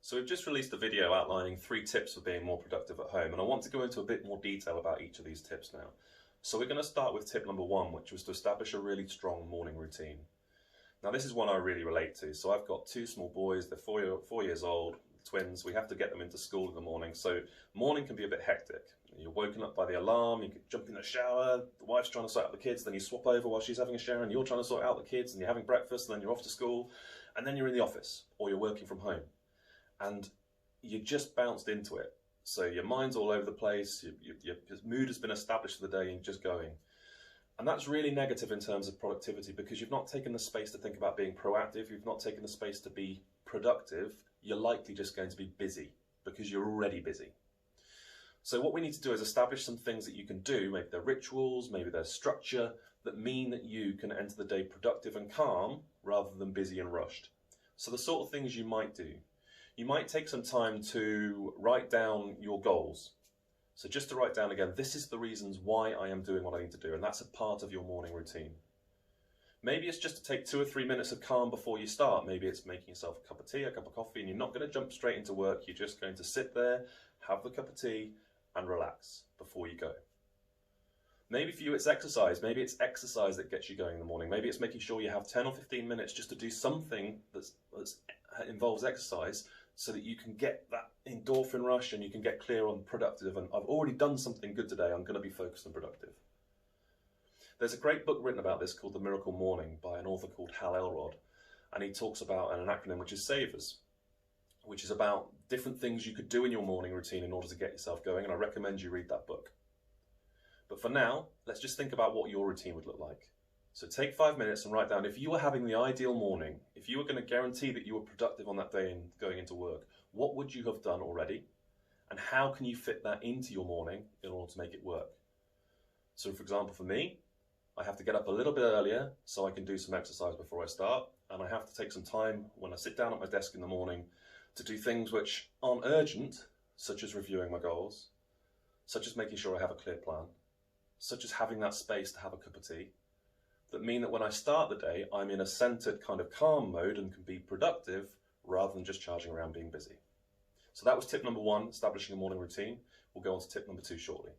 So we've just released a video outlining 3 tips for being more productive at home, and I want to go into a bit more detail about each of these tips now. So we're going to start with tip number 1, which was to establish a really strong morning routine. Now this is one I really relate to. So I've got 2 small boys, they're 4 years old, twins. We have to get them into school in the morning, so morning can be a bit hectic. You're woken up by the alarm, you could jump in the shower, the wife's trying to sort out the kids, then you swap over while she's having a shower and you're trying to sort out the kids, and you're having breakfast, and then you're off to school, and then you're in the office or you're working from home. And you just bounced into it. So your mind's all over the place, your mood has been established for the day and you're just going. And that's really negative in terms of productivity, because you've not taken the space to think about being proactive, you've not taken the space to be productive, you're likely just going to be busy because you're already busy. So what we need to do is establish some things that you can do, maybe they're rituals, maybe they're structure, that mean that you can enter the day productive and calm rather than busy and rushed. So the sort of things you might do. You might take some time to write down your goals. So just to write down again, this is the reasons why I am doing what I need to do, and that's a part of your morning routine. Maybe it's just to take 2 or 3 minutes of calm before you start. Maybe it's making yourself a cup of tea, a cup of coffee, and you're not going to jump straight into work. You're just going to sit there, have the cup of tea, and relax before you go. Maybe for you it's exercise. Maybe it's exercise that gets you going in the morning. Maybe it's making sure you have 10 or 15 minutes just to do something that involves exercise, so that you can get that endorphin rush and you can get clear on productive, and I've already done something good today, I'm going to be focused and productive. There's a great book written about this called The Miracle Morning by an author called Hal Elrod, and he talks about an acronym which is SAVERS, which is about different things you could do in your morning routine in order to get yourself going, and I recommend you read that book. But for now, let's just think about what your routine would look like. So take 5 minutes and write down, if you were having the ideal morning, if you were going to guarantee that you were productive on that day and going into work, what would you have done already? And how can you fit that into your morning in order to make it work? So for example, for me, I have to get up a little bit earlier so I can do some exercise before I start, and I have to take some time when I sit down at my desk in the morning to do things which aren't urgent, such as reviewing my goals, such as making sure I have a clear plan, such as having that space to have a cup of tea, that mean that when I start the day, I'm in a centered kind of calm mode and can be productive rather than just charging around being busy. So that was tip number 1, establishing a morning routine. We'll go on to tip number 2 shortly.